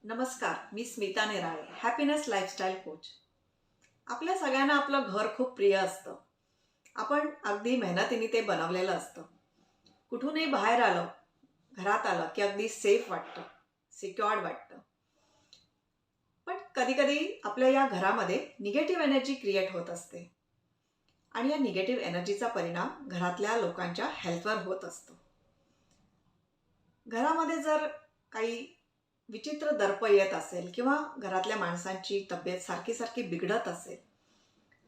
नमस्कार, मी Smita नेराळे, happiness lifestyle coach. आपल्या सगळ्यांना आपलं घर खूप प्रिय असतं. आपण अगदी मेहनतीने ते बनवलेलं असतं. कुठूनही बाहेर आलं, घरात आलं की अगदी सेफ वाटतं, सिक्युअर्ड वाटतं. पण कधी-कधी आपल्या या घरामध्ये निगेटिव्ह एनर्जी क्रिएट होत असते आणि या निगेटिव्ह एनर्जीचा परिणाम घरातल्या लोकांच्या हेल्थवर होत असतो. घरामध्ये जर काही विचित्र दर्प येत असेल किंवा घरातल्या माणसांची तब्येत सारखी सारखी बिघडत असेल,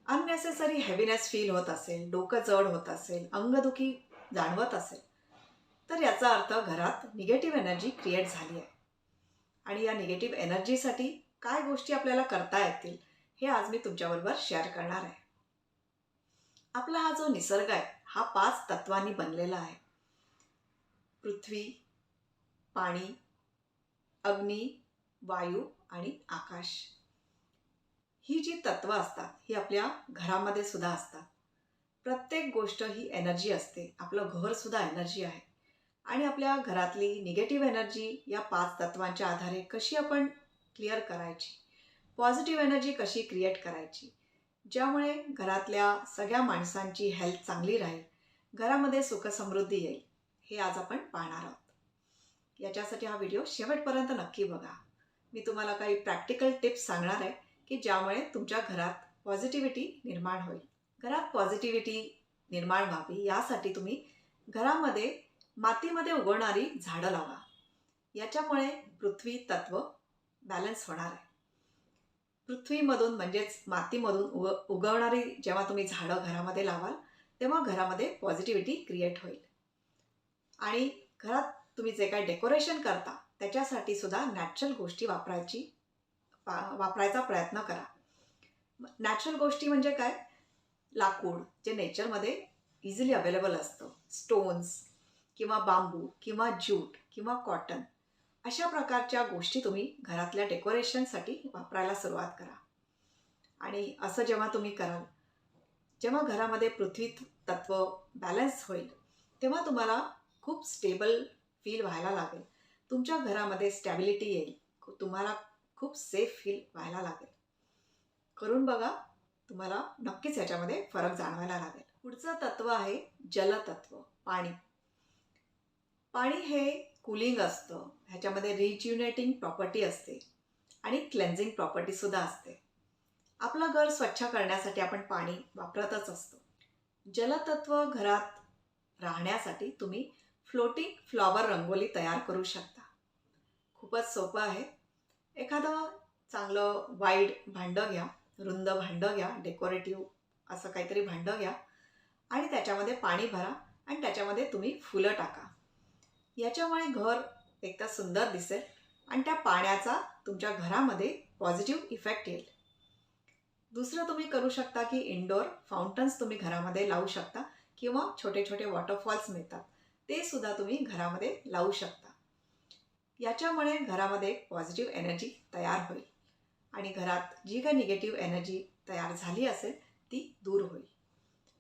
अननेसेसरी हेवीनेस फील होत असेल, डोकं जड होत असेल, अंगदुखी जाणवत असेल, तर याचा अर्थ घरात निगेटिव्ह एनर्जी क्रिएट झाली आहे. आणि या निगेटिव्ह एनर्जीसाठी काय गोष्टी आपल्याला करता येतील हे आज मी तुमच्याबरोबर शेअर करणार आहे. आपला हा जो निसर्ग आहे हा 5 तत्वांनी बनलेला आहे. पृथ्वी, पाणी, अग्नी, वायू आणि आकाश. ही जी तत्व असतात ही आपल्या घरामध्ये सुद्धा असतात. प्रत्येक गोष्ट ही एनर्जी असते. आपलं घर सुद्धा एनर्जी आहे. आणि आपल्या घरातली निगेटिव्ह एनर्जी या 5 तत्वांच्या आधारे कशी आपण क्लिअर करायची, पॉझिटिव्ह एनर्जी कशी क्रिएट करायची, ज्यामुळे घरातल्या सगळ्या माणसांची हेल्थ चांगली राहील, घरामध्ये सुखसमृद्धी येईल, हे आज आपण पाहणार आहोत. याच्यासाठी हा व्हिडिओ शेवटपर्यंत नक्की बघा. मी तुम्हाला काही प्रॅक्टिकल टिप्स सांगणार आहे की ज्यामुळे तुमच्या घरात पॉझिटिव्हिटी निर्माण होईल. घरात पॉझिटिव्हिटी निर्माण व्हावी यासाठी तुम्ही घरामध्ये मातीमध्ये उगवणारी झाडं लावा. याच्यामुळे पृथ्वी तत्व बॅलन्स होणार आहे. पृथ्वीमधून म्हणजेच मातीमधून उगवणारी जेव्हा तुम्ही झाडं घरामध्ये लावाल तेव्हा घरामध्ये पॉझिटिव्हिटी क्रिएट होईल. आणि घरात तुम्ही जे काही डेकोरेशन करता त्याच्यासाठी सुद्धा नॅचरल गोष्टी वापरायचा प्रयत्न करा. नॅचरल गोष्टी म्हणजे काय? लाकूड जे नेचरमध्ये इझिली अवेलेबल असतं, स्टोन्स किंवा बांबू किंवा ज्यूट किंवा कॉटन, अशा प्रकारच्या गोष्टी तुम्ही घरातल्या डेकोरेशनसाठी वापरायला सुरुवात करा. आणि असं जेव्हा तुम्ही कराल, जेव्हा घरामध्ये पृथ्वी तत्व बॅलन्स होईल तेव्हा तुम्हाला खूप स्टेबल फील व्हायला लागेल. तुमच्या घरामध्ये स्टॅबिलिटी येईल, तुम्हाला खूप सेफ फील व्हायला लागेल. करून बघा, तुम्हाला नक्कीच याच्यामध्ये फरक जाणवायला लागेल. पुढचं तत्व आहे जलतत्व, पाणी. पाणी हे कूलिंग असतं, ह्याच्यामध्ये रिज्युनेटिंग प्रॉपर्टी असते आणि क्लेन्झिंग प्रॉपर्टी सुद्धा असते. आपलं घर स्वच्छ करण्यासाठी आपण पाणी वापरतच असतो. जलतत्व घरात राहण्यासाठी तुम्ही फ्लोटिंग फ्लॉवर रंगोली तयार करू शकता. खूपच सोपं आहे. एखादं चांगलं वाईड भांडं घ्या, रुंद भांडं घ्या, डेकोरेटिव्ह असं काहीतरी भांडं घ्या आणि त्याच्यामध्ये पाणी भरा आणि त्याच्यामध्ये तुम्ही फुलं टाका. याच्यामुळे घर एकतर सुंदर दिसेल आणि त्या पाण्याचा तुमच्या घरामध्ये पॉझिटिव्ह इफेक्ट येईल. दुसरं तुम्ही करू शकता की इंडोर फाउंटन्स तुम्ही घरामध्ये लावू शकता किंवा छोटे छोटे वॉटरफॉल्स मिळतात, ते सुद्धा तुम्ही घरामध्ये लावू शकता. याच्यामुळे घरामध्ये पॉझिटिव्ह एनर्जी तयार होईल आणि घरात जी काही निगेटिव्ह एनर्जी तयार झाली असेल ती दूर होईल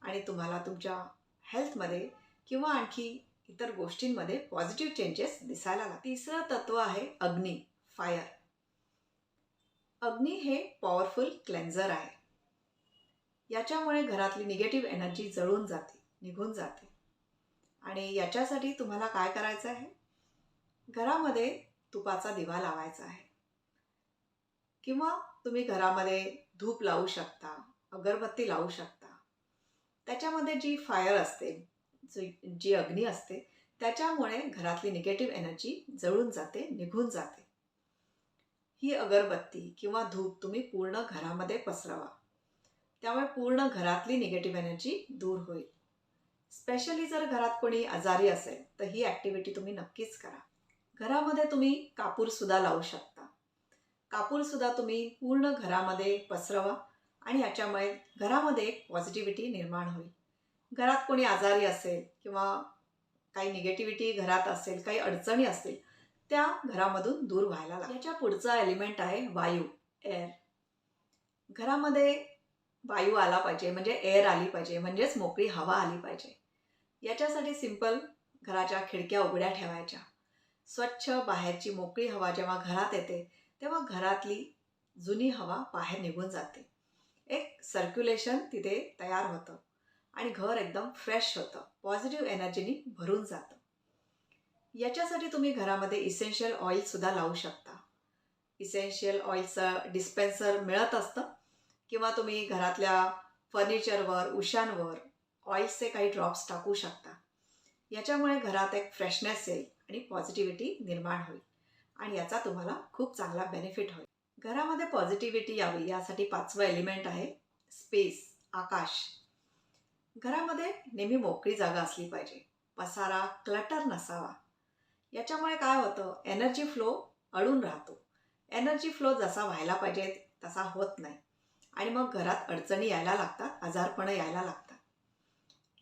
आणि तुम्हाला तुमच्या हेल्थमध्ये किंवा आणखी इतर गोष्टींमध्ये पॉझिटिव्ह चेंजेस दिसायला लागतील. तिसरं तत्व आहे अग्नी, फायर. अग्नी हे पॉवरफुल क्लेन्झर आहे. याच्यामुळे घरातली निगेटिव्ह एनर्जी जळून जाते, निघून जाते. आणि याच्यासाठी तुम्हाला काय करायचं आहे? घरामध्ये तुपाचा दिवा लावायचा आहे किंवा तुम्ही घरामध्ये धूप लावू शकता, अगरबत्ती लावू शकता. त्याच्यामध्ये जी फायर असते, जी अग्नी असते, त्याच्यामुळे घरातली निगेटिव्ह एनर्जी जळून जाते, निघून जाते. ही अगरबत्ती किंवा धूप तुम्ही पूर्ण घरामध्ये पसरवा. त्यामुळे पूर्ण घरातली निगेटिव्ह एनर्जी दूर होईल. स्पेशली जर घरात कोणी आजारी असेल तर ही ॲक्टिव्हिटी तुम्ही नक्कीच करा. घरामध्ये तुम्ही कापूरसुद्धा लावू शकता. कापूरसुद्धा तुम्ही पूर्ण घरामध्ये पसरवा आणि याच्यामुळे घरामध्ये एक पॉझिटिव्हिटी निर्माण होईल. घरात कोणी आजारी असेल किंवा काही निगेटिव्हिटी घरात असेल, काही अडचणी असतील, त्या घरामधून दूर व्हायला लागतील. याच्या पुढचा एलिमेंट आहे वायू, एअर. घरामध्ये वायू आला पाहिजे, म्हणजे एअर आली पाहिजे, म्हणजेच मोकळी हवा आली पाहिजे. याच्यासाठी सिंपल घराच्या खिडक्या उघड्या ठेवायच्या. स्वच्छ बाहेरची मोकळी हवा जेव्हा घरात येते तेव्हा घरातली जुनी हवा बाहेर निघून जाते. एक सर्क्युलेशन तिथे तयार होतं आणि घर एकदम फ्रेश होतं, पॉझिटिव्ह एनर्जीनी भरून जातं. याच्यासाठी तुम्ही घरामध्ये इसेन्शियल ऑइलसुद्धा लावू शकता. इसेन्शियल ऑइलचं डिस्पेन्सर मिळत असतं किंवा तुम्ही घरातल्या फर्निचरवर, उशांवर ऑइल्सचे काही ड्रॉप्स टाकू शकता. याच्यामुळे घरात एक फ्रेशनेस येईल आणि पॉझिटिव्हिटी निर्माण होईल आणि याचा तुम्हाला खूप चांगला बेनिफिट होईल. घरामध्ये पॉझिटिव्हिटी यावी यासाठी 5वं एलिमेंट आहे स्पेस, आकाश. घरामध्ये नेहमी मोकळी जागा असली पाहिजे. पसारा, क्लटर नसावा. याच्यामुळे काय होतं, एनर्जी फ्लो अडून राहतो. एनर्जी फ्लो जसा व्हायला पाहिजे तसा होत नाही आणि मग घरात अडचणी यायला लागतात, आजारपणं यायला लागतात.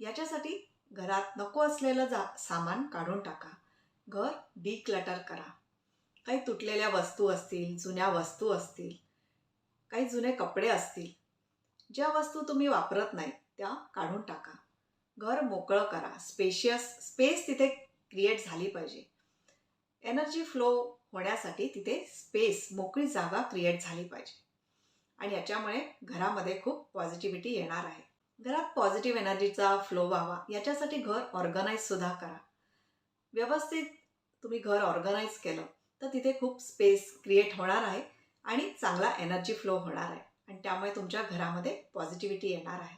याच्यासाठी घरात नको असलेलं सामान काढून टाका. घर डिक्लटर करा. काही तुटलेल्या वस्तू असतील, जुन्या वस्तू असतील, काही जुने कपडे असतील, ज्या वस्तू तुम्ही वापरत नाही त्या काढून टाका. घर मोकळं करा. स्पेस तिथे क्रिएट झाली पाहिजे. एनर्जी फ्लो होण्यासाठी तिथे स्पेस, मोकळी जागा क्रिएट झाली पाहिजे आणि याच्यामुळे घरामध्ये खूप पॉझिटिव्हिटी येणार आहे. घरात पॉझिटिव्ह एनर्जीचा फ्लो व्हावा याच्यासाठी घर ऑर्गनाईजसुद्धा करा. व्यवस्थित तुम्ही घर ऑर्गनाईज केलं तर तिथे खूप स्पेस क्रिएट होणार आहे आणि चांगला एनर्जी फ्लो होणार आहे आणि त्यामुळे तुमच्या घरामध्ये पॉझिटिव्हिटी येणार आहे.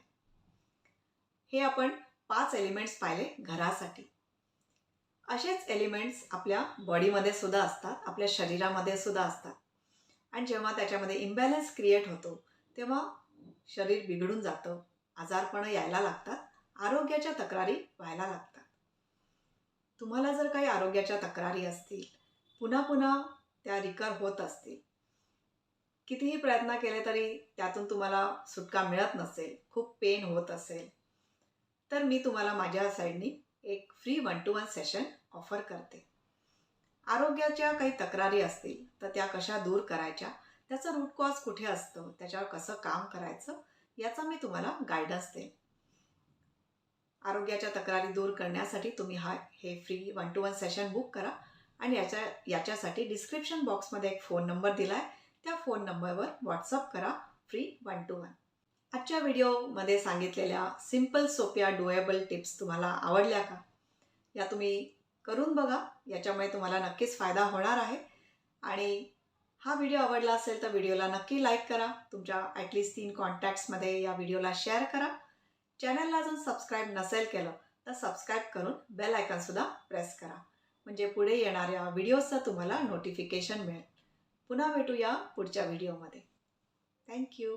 हे आपण 5 एलिमेंट्स पाहिले घरासाठी. असेच एलिमेंट्स आपल्या बॉडीमध्ये सुद्धा असतात, आपल्या शरीरामध्ये सुद्धा असतात आणि जेव्हा त्याच्यामध्ये इम्बॅलन्स क्रिएट होतो तेव्हा शरीर बिघडून जातं, आजारपणं यायला लागतात, आरोग्याच्या तक्रारी व्हायला लागतात. तुम्हाला जर काही आरोग्याच्या तक्रारी असतील, पुन्हा पुन्हा त्या रिकर होत असतील, कितीही प्रयत्न केले तरी त्यातून तुम्हाला सुटका मिळत नसेल, खूप पेन होत असेल, तर मी तुम्हाला माझ्या साईडनी एक फ्री 1-to-1 सेशन ऑफर करते. आरोग्याच्या काही तक्रारी असतील तर त्या कशा दूर करायच्या, त्याचं रूट कॉज कुठे असतं, त्याच्यावर कसं काम करायचं याचा मी तुम्हाला गायडन्स देईन. आरोग्याच्या तक्रारी दूर करण्यासाठी तुम्ही हे फ्री 1-to-1 सेशन बुक करा आणि याच्यासाठी डिस्क्रिप्शन बॉक्समध्ये एक फोन नंबर दिला आहे, त्या फोन नंबरवर व्हॉट्सअप करा फ्री 1-to-1. आजच्या व्हिडिओमध्ये सांगितलेल्या सिंपल, सोप्या, डुएबल टिप्स तुम्हाला आवडल्या का? या तुम्ही करून बघा. याच्यामुळे तुम्हाला नक्कीच फायदा होणार आहे आणि हा व्हिडिओ आवडला असेल तर व्हिडिओला नक्की लाईक करा. तुमच्या ॲटलिस्ट 3 कॉन्टॅक्ट्समध्ये या व्हिडिओला शेअर करा. चॅनलला अजून सबस्क्राईब नसेल केलं तर सबस्क्राईब करून बेल आयकॉनसुद्धा प्रेस करा. म्हणजे पुढे येणाऱ्या व्हिडिओजचं तुम्हाला नोटिफिकेशन मिळेल. पुन्हा भेटूया पुढच्या व्हिडिओमध्ये. थँक्यू.